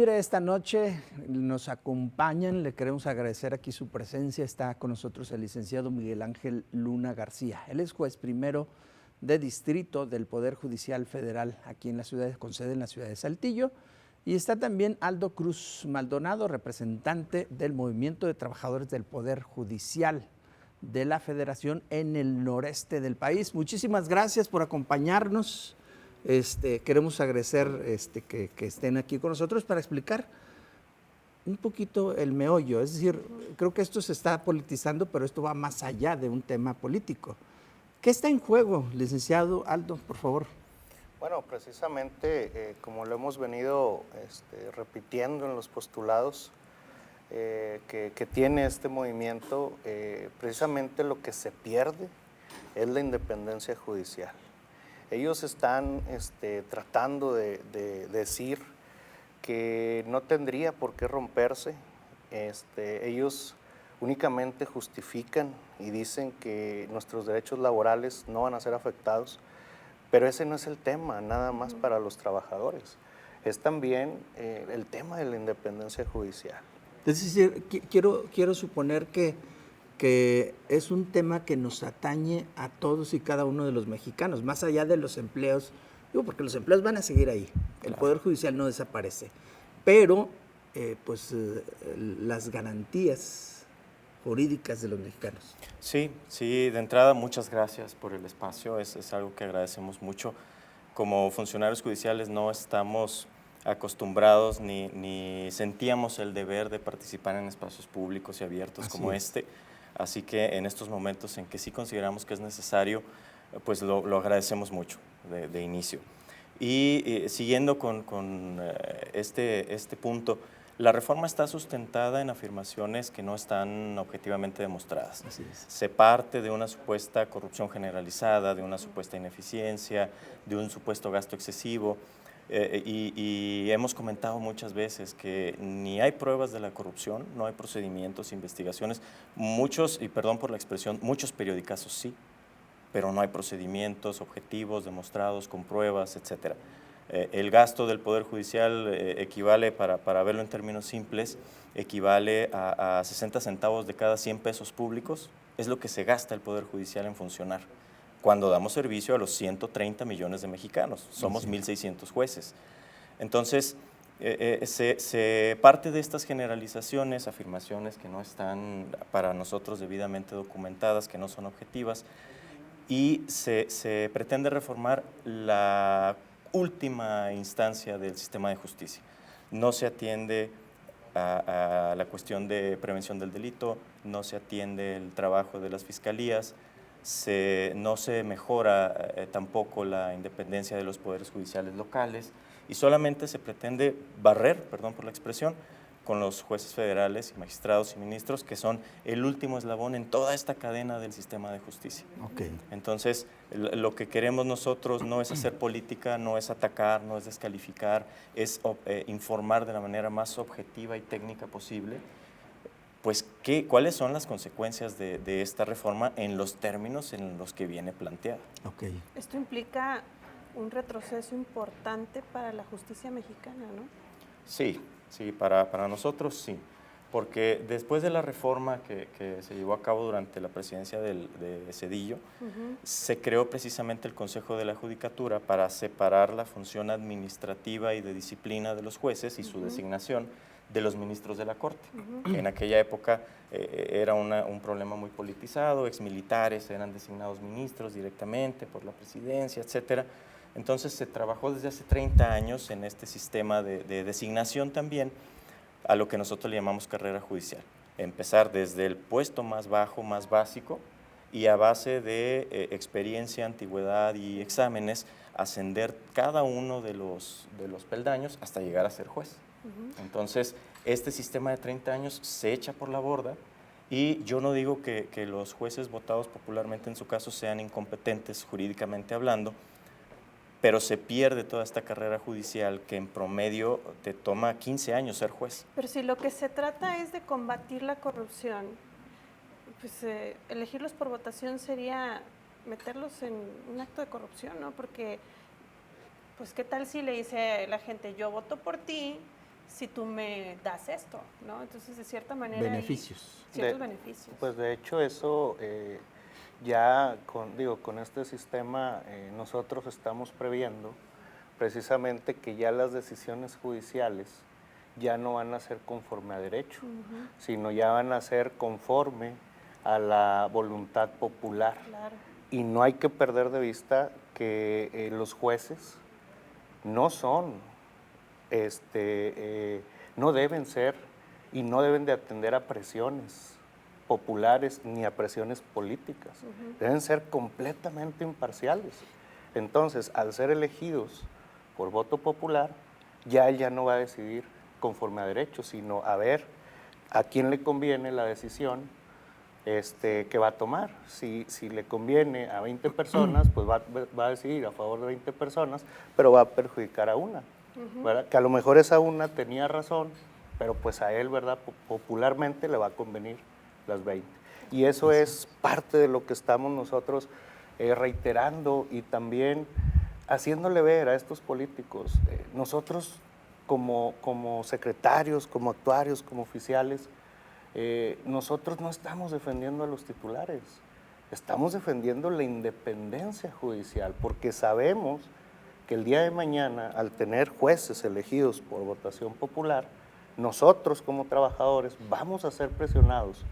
mire, esta noche nos acompañan, le queremos agradecer aquí su presencia. Está con nosotros el licenciado Miguel Ángel Luna García. Él es juez primero de distrito del Poder Judicial Federal aquí en la ciudad, con sede en la ciudad de Saltillo. Y está también Aldo Cruz Maldonado, representante del Movimiento de Trabajadores del Poder Judicial de la Federación en el noreste del país. Muchísimas gracias por acompañarnos. Queremos agradecer que estén aquí con nosotros para explicar un poquito el meollo. Es decir, creo que esto se está politizando, pero esto va más allá de un tema político. ¿Qué está en juego, licenciado Aldo, por favor? Bueno, precisamente como lo hemos venido repitiendo en los postulados que tiene este movimiento, precisamente lo que se pierde es la independencia judicial. Ellos están tratando de decir que no tendría por qué romperse. Ellos únicamente justifican y dicen que nuestros derechos laborales no van a ser afectados, pero ese no es el tema, nada más para los trabajadores. Es también el tema de la independencia judicial. Es decir, quiero suponer que es un tema que nos atañe a todos y cada uno de los mexicanos, más allá de los empleos, porque los empleos van a seguir ahí, el Poder Judicial no desaparece, pero las garantías jurídicas de los mexicanos. Sí, de entrada muchas gracias por el espacio, es algo que agradecemos mucho. Como funcionarios judiciales no estamos acostumbrados ni sentíamos el deber de participar en espacios públicos y abiertos como este. Así que en estos momentos en que sí consideramos que es necesario, pues lo agradecemos mucho de inicio. Y siguiendo con este punto, la reforma está sustentada en afirmaciones que no están objetivamente demostradas. Así es. Se parte de una supuesta corrupción generalizada, de una supuesta ineficiencia, de un supuesto gasto excesivo. Y hemos comentado muchas veces que ni hay pruebas de la corrupción, no hay procedimientos, investigaciones, muchos, y perdón por la expresión, muchos periodicazos sí, pero no hay procedimientos objetivos, demostrados, con pruebas, etc. El gasto del Poder Judicial equivale, para verlo en términos simples, equivale a 60 centavos de cada 100 pesos públicos, es lo que se gasta el Poder Judicial en funcionar cuando damos servicio a los 130 millones de mexicanos, somos 1.600 jueces. Entonces, se parte de estas generalizaciones, afirmaciones que no están para nosotros debidamente documentadas, que no son objetivas, y se pretende reformar la última instancia del sistema de justicia. No se atiende a la cuestión de prevención del delito, no se atiende el trabajo de las fiscalías, no se mejora tampoco la independencia de los poderes judiciales locales y solamente se pretende barrer, perdón por la expresión, con los jueces federales y magistrados y ministros, que son el último eslabón en toda esta cadena del sistema de justicia. Okay. Entonces, lo que queremos nosotros no es hacer política, no es atacar, no es descalificar, es informar de la manera más objetiva y técnica posible, pues, ¿cuáles son las consecuencias de esta reforma en los términos en los que viene planteada? Okay. Esto implica un retroceso importante para la justicia mexicana, ¿no? Sí, para nosotros sí, porque después de la reforma que se llevó a cabo durante la presidencia de Zedillo, se creó precisamente el Consejo de la Judicatura para separar la función administrativa y de disciplina de los jueces y su designación de los ministros de la Corte. En aquella época era un problema muy politizado, exmilitares eran designados ministros directamente por la presidencia, etcétera. Entonces se trabajó desde hace 30 años en este sistema de designación también a lo que nosotros le llamamos carrera judicial. Empezar desde el puesto más bajo, más básico, y a base de experiencia, antigüedad y exámenes, ascender cada uno de los peldaños hasta llegar a ser juez. Entonces, este sistema de 30 años se echa por la borda y yo no digo que los jueces votados popularmente en su caso sean incompetentes jurídicamente hablando, pero se pierde toda esta carrera judicial que en promedio te toma 15 años ser juez. Pero si lo que se trata es de combatir la corrupción, pues elegirlos por votación sería meterlos en un acto de corrupción, ¿no? Porque, pues, ¿qué tal si le dice la gente, yo voto por ti, si tú me das esto, ¿no? Entonces, de cierta manera... Beneficios. Ciertos beneficios. Pues de hecho eso ya con este sistema nosotros estamos previendo precisamente que ya las decisiones judiciales ya no van a ser conforme a derecho, sino ya van a ser conforme a la voluntad popular. Claro. Y no hay que perder de vista que los jueces no son, no deben ser y no deben de atender a presiones populares ni a presiones políticas. Deben ser completamente imparciales. Entonces, al ser elegidos por voto popular, ya él ya no va a decidir conforme a derecho, sino a ver a quién le conviene la decisión que va a tomar. Si le conviene a 20 personas, pues va a decidir a favor de 20 personas, pero va a perjudicar a una, ¿verdad? Que a lo mejor esa una tenía razón, pero pues a él, ¿verdad? Popularmente le va a convenir las 20. Y eso es parte de lo que estamos nosotros reiterando y también haciéndole ver a estos políticos. Nosotros como secretarios, como actuarios, como oficiales, nosotros no estamos defendiendo a los titulares, estamos defendiendo la independencia judicial, porque sabemos que el día de mañana, al tener jueces elegidos por votación popular, nosotros como trabajadores vamos a ser presionados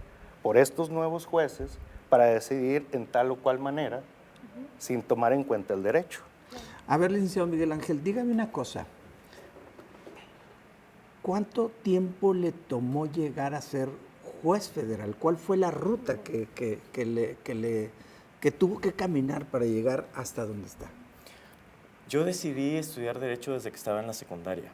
por estos nuevos jueces para decidir en tal o cual manera, sin tomar en cuenta el derecho. A ver, licenciado Miguel Ángel, dígame una cosa. ¿Cuánto tiempo le tomó llegar a ser juez federal? ¿Cuál fue la ruta que tuvo que caminar para llegar hasta donde está? Yo decidí estudiar Derecho desde que estaba en la secundaria.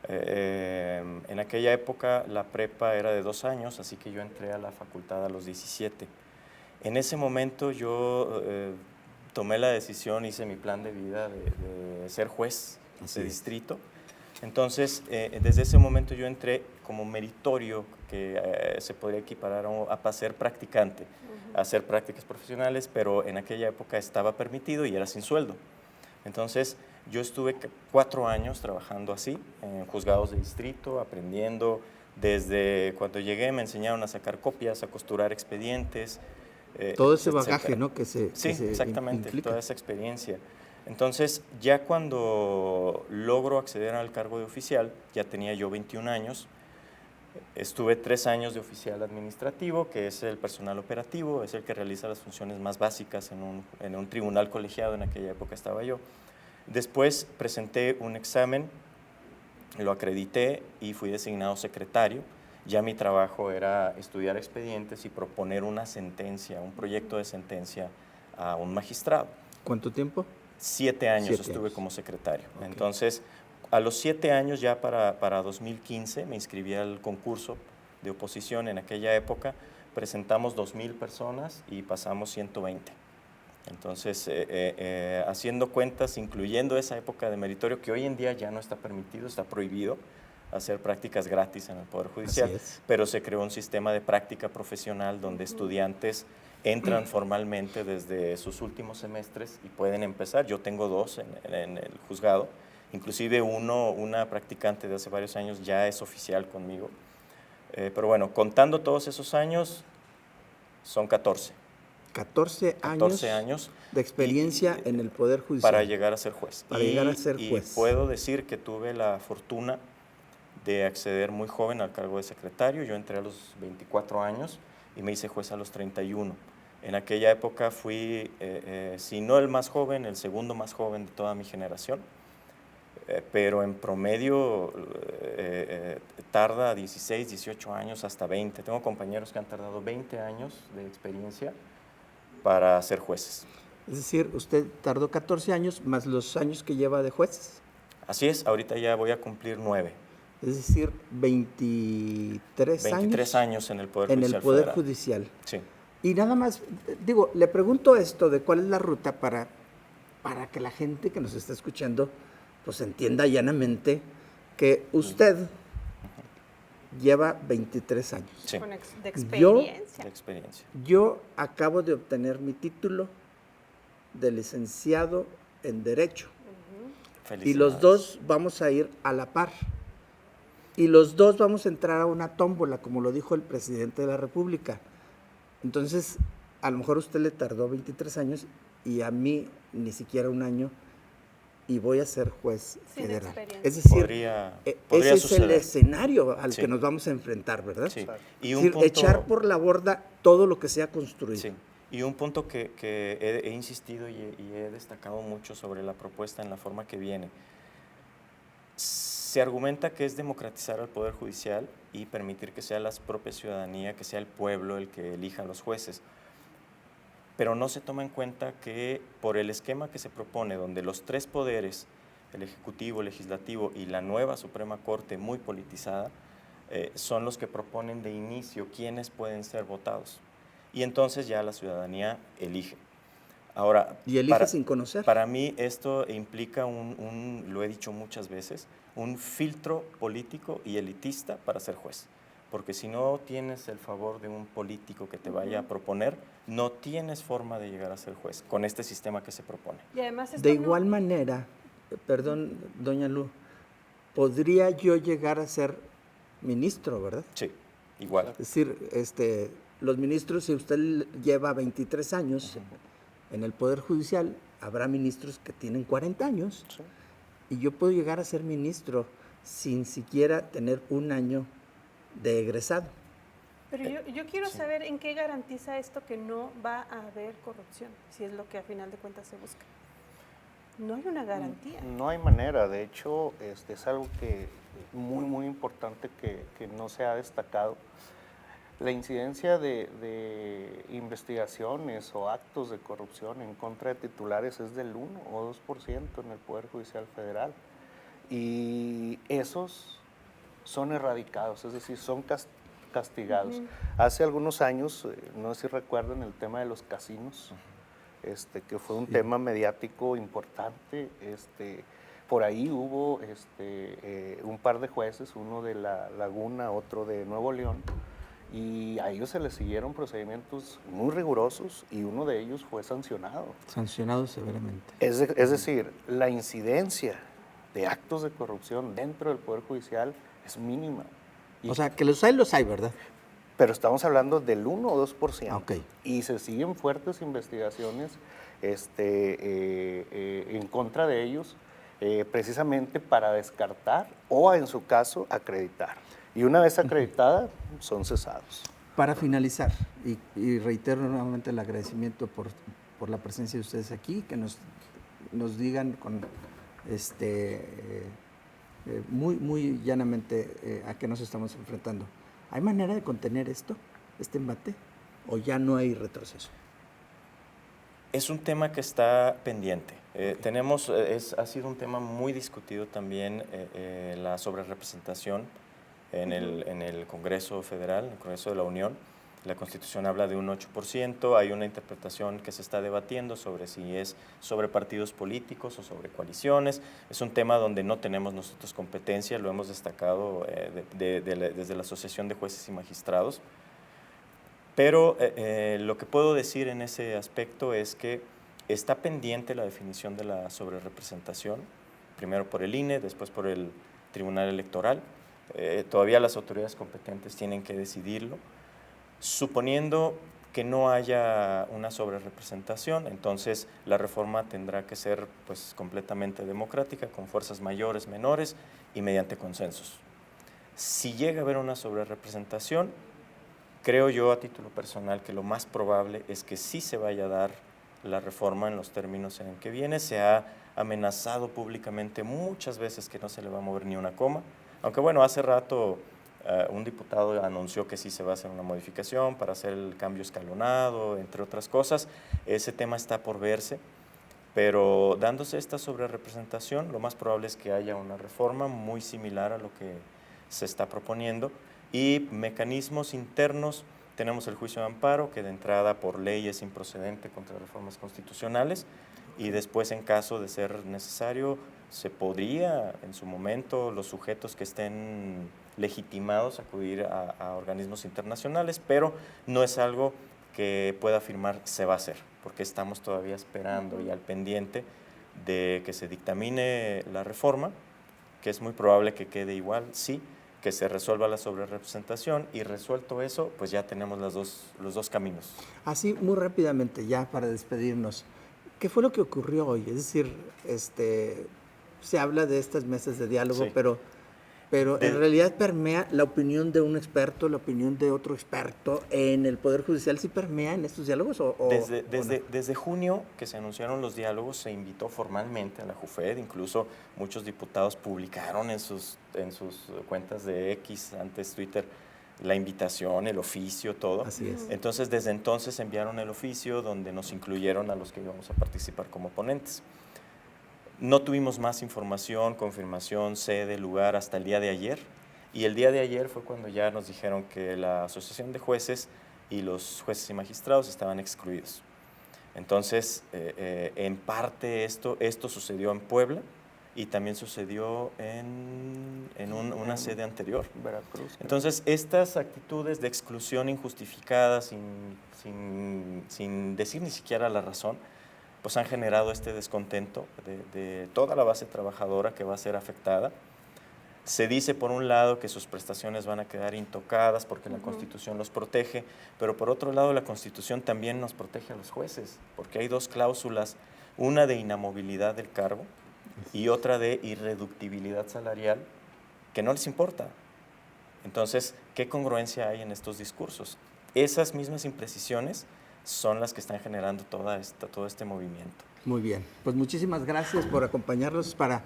En aquella época la prepa era de 2 años, así que yo entré a la facultad a los 17. En ese momento yo tomé la decisión, hice mi plan de vida de ser juez de distrito. Entonces, desde ese momento yo entré como meritorio, que se podría equiparar a ser practicante, a hacer prácticas profesionales, pero en aquella época estaba permitido y era sin sueldo. Entonces, yo estuve 4 años trabajando así, en juzgados de distrito, aprendiendo. Desde cuando llegué me enseñaron a sacar copias, a costurar expedientes. Todo ese bagaje, ¿no? Sí, exactamente, implica. toda esa experiencia. Entonces, ya cuando logro acceder al cargo de oficial, ya tenía yo 21 años, estuve 3 años de oficial administrativo, que es el personal operativo, es el que realiza las funciones más básicas en un tribunal colegiado, en aquella época estaba yo. Después presenté un examen, lo acredité y fui designado secretario. Ya mi trabajo era estudiar expedientes y proponer una sentencia, un proyecto de sentencia a un magistrado. ¿Cuánto tiempo? 7 años 7 estuve años. como secretario. Okay. Entonces, a los 7 años, ya para 2015, me inscribí al concurso de oposición. En aquella época presentamos 2,000 personas y pasamos 120. Entonces, haciendo cuentas, incluyendo esa época de meritorio, que hoy en día ya no está permitido, está prohibido hacer prácticas gratis en el Poder Judicial, pero se creó un sistema de práctica profesional donde estudiantes entran formalmente desde sus últimos semestres y pueden empezar. Yo tengo 2 en el juzgado, inclusive una practicante de hace varios años ya es oficial conmigo. Pero bueno, contando todos esos años, son 14. 14 años de experiencia en el Poder Judicial. Para llegar a ser juez. Y puedo decir que tuve la fortuna de acceder muy joven al cargo de secretario. Yo entré a los 24 años y me hice juez a los 31. En aquella época fui, si no el más joven, el segundo más joven de toda mi generación, pero en promedio tarda 16, 18 años hasta 20. Tengo compañeros que han tardado 20 años de experiencia para ser jueces. Es decir, usted tardó 14 años más los años que lleva de juez. Así es, ahorita ya voy a cumplir 9. Es decir, 23 años en el Poder Judicial. En el Poder Federal. Judicial. Sí. Y nada más, digo, le pregunto esto de cuál es la ruta para que la gente que nos está escuchando pues entienda llanamente que usted lleva 23 años. Sí. De experiencia. De experiencia. Yo acabo de obtener mi título de licenciado en Derecho. Y los dos vamos a ir a la par. y los dos vamos a entrar a una tómbola, como lo dijo el presidente de la República. Entonces, a lo mejor a usted le tardó 23 años y a mí ni siquiera un año, y voy a ser juez Sin federal. experiencia. Es decir, Podría ese es el suceder. escenario al Sí. que nos vamos a enfrentar, ¿verdad? Sí. Exacto. Y Es un decir, punto, echar por la borda todo lo que se ha construido. sí. Y un punto que he insistido y he destacado mucho sobre la propuesta en la forma que viene. Se argumenta que es democratizar al Poder Judicial y permitir que sea la propia ciudadanía, que sea el pueblo el que elija a los jueces. Pero no se toma en cuenta que por el esquema que se propone, donde los tres poderes, el Ejecutivo, el Legislativo y la nueva Suprema Corte muy politizada, son los que proponen de inicio quiénes pueden ser votados. Y entonces ya la ciudadanía elige. Ahora, Y elige sin conocer. para mí esto implica lo he dicho muchas veces, un filtro político y elitista para ser juez. Porque si no tienes el favor de un político que te vaya a proponer, no tienes forma de llegar a ser juez con este sistema que se propone. Y además esto De no- igual manera, perdón, doña Lu, podría yo llegar a ser ministro, ¿verdad? Sí, igual. Es decir, los ministros, si usted lleva 23 años en el Poder Judicial, habrá ministros que tienen 40 años, Sí. y yo puedo llegar a ser ministro sin siquiera tener un año de egresado. Pero yo quiero saber en qué garantiza esto que no va a haber corrupción, si es lo que a final de cuentas se busca. No hay una garantía. No hay manera, de hecho, es algo que muy importante que no se ha destacado. La incidencia de investigaciones o actos de corrupción en contra de titulares es del 1 o 2% en el Poder Judicial Federal. Y esos son erradicados, es decir, son castigados. Hace algunos años, no sé si recuerdan el tema de los casinos, que fue un tema mediático importante. Por ahí hubo un par de jueces, uno de La Laguna, otro de Nuevo León, y a ellos se les siguieron procedimientos muy rigurosos y uno de ellos fue sancionado. Sancionado severamente. Es decir, la incidencia de actos de corrupción dentro del Poder Judicial es mínima. O sea, que los hay, ¿verdad? Pero estamos hablando del 1 o 2%. Ok. Y se siguen fuertes investigaciones en contra de ellos, precisamente para descartar o, en su caso, acreditar. Y una vez acreditada, son cesados. Para finalizar, y reitero nuevamente el agradecimiento por la presencia de ustedes aquí, que nos digan con muy llanamente a qué nos estamos enfrentando. ¿Hay manera de contener este embate, o ya no hay retroceso? Es un tema que está pendiente. Ha sido un tema muy discutido también la sobrerepresentación en el Congreso Federal, en el Congreso de la Unión. La Constitución habla de un 8%, hay una interpretación que se está debatiendo sobre si es sobre partidos políticos o sobre coaliciones. Es un tema donde no tenemos nosotros competencia, lo hemos destacado desde la Asociación de Jueces y Magistrados. Pero lo que puedo decir en ese aspecto es que está pendiente la definición de la sobrerepresentación, primero por el INE, después por el Tribunal Electoral. Todavía las autoridades competentes tienen que decidirlo. Suponiendo que no haya una sobrerepresentación, entonces la reforma tendrá que ser pues, completamente democrática, con fuerzas mayores, menores y mediante consensos. Si llega a haber una sobrerepresentación, creo yo a título personal que lo más probable es que sí se vaya a dar la reforma en los términos en que viene. Se ha amenazado públicamente muchas veces que no se le va a mover ni una coma, aunque bueno, hace rato un diputado anunció que sí se va a hacer una modificación para hacer el cambio escalonado, entre otras cosas. Ese tema está por verse, pero dándose esta sobrerepresentación, lo más probable es que haya una reforma muy similar a lo que se está proponiendo, y mecanismos internos. Tenemos el juicio de amparo, que de entrada por ley es improcedente contra reformas constitucionales, y después, en caso de ser necesario, se podría, en su momento, los sujetos que estén legitimados acudir a organismos internacionales, pero no es algo que pueda afirmar se va a hacer, porque estamos todavía esperando y al pendiente de que se dictamine la reforma, que es muy probable que quede igual, sí, que se resuelva la sobrerepresentación y resuelto eso, pues ya tenemos los dos caminos. Así, muy rápidamente, ya para despedirnos, ¿qué fue lo que ocurrió hoy? Es decir, se habla de estas mesas de diálogo, Sí. pero en realidad permea la opinión de un experto, la opinión de otro experto en el Poder Judicial, ¿sí permea en estos diálogos o no? Desde junio que se anunciaron los diálogos, se invitó formalmente a la JUFED, incluso muchos diputados publicaron en sus cuentas de X, antes Twitter, la invitación, el oficio, todo. Así es. Entonces, desde entonces enviaron el oficio donde nos incluyeron a los que íbamos a participar como ponentes. No tuvimos más información, confirmación, sede, lugar hasta el día de ayer. Y el día de ayer fue cuando ya nos dijeron que la Asociación de Jueces y los jueces y magistrados estaban excluidos. Entonces, en parte esto sucedió en Puebla y también sucedió en una sede anterior. Veracruz. Entonces, estas actitudes de exclusión injustificada, sin decir ni siquiera la razón, pues han generado este descontento de toda la base trabajadora que va a ser afectada. Se dice, por un lado, que sus prestaciones van a quedar intocadas porque la Constitución los protege, pero por otro lado, la Constitución también nos protege a los jueces, porque hay dos cláusulas, una de inamovilidad del cargo y otra de irreductibilidad salarial, que no les importa. Entonces, ¿qué congruencia hay en estos discursos? Esas mismas imprecisiones son las que están generando todo este movimiento. Muy bien, pues muchísimas gracias por acompañarnos para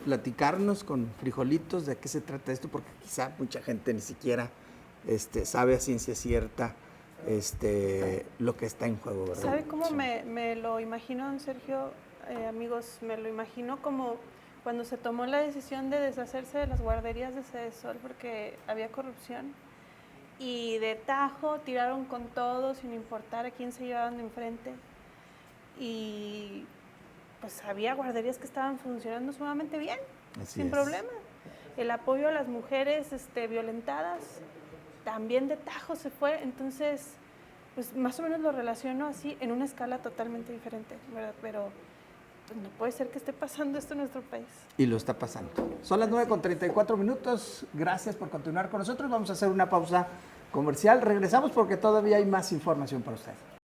platicarnos con frijolitos de qué se trata esto, porque quizá mucha gente ni siquiera sabe a ciencia cierta lo que está en juego, ¿verdad? ¿Sabe cómo me lo imagino, don Sergio? Amigos, me lo imagino como cuando se tomó la decisión de deshacerse de las guarderías de Sedesol porque había corrupción y de tajo tiraron con todo sin importar a quién se llevaban de enfrente y pues había guarderías que estaban funcionando sumamente bien, sin problema. El apoyo a las mujeres violentadas también de tajo se fue, entonces pues más o menos lo relaciono así en una escala totalmente diferente, ¿verdad? Pero pues, no puede ser que esté pasando esto en nuestro país. Y lo está pasando. Son las 9:34. Gracias por continuar con nosotros. Vamos a hacer una pausa comercial. Regresamos porque todavía hay más información para ustedes.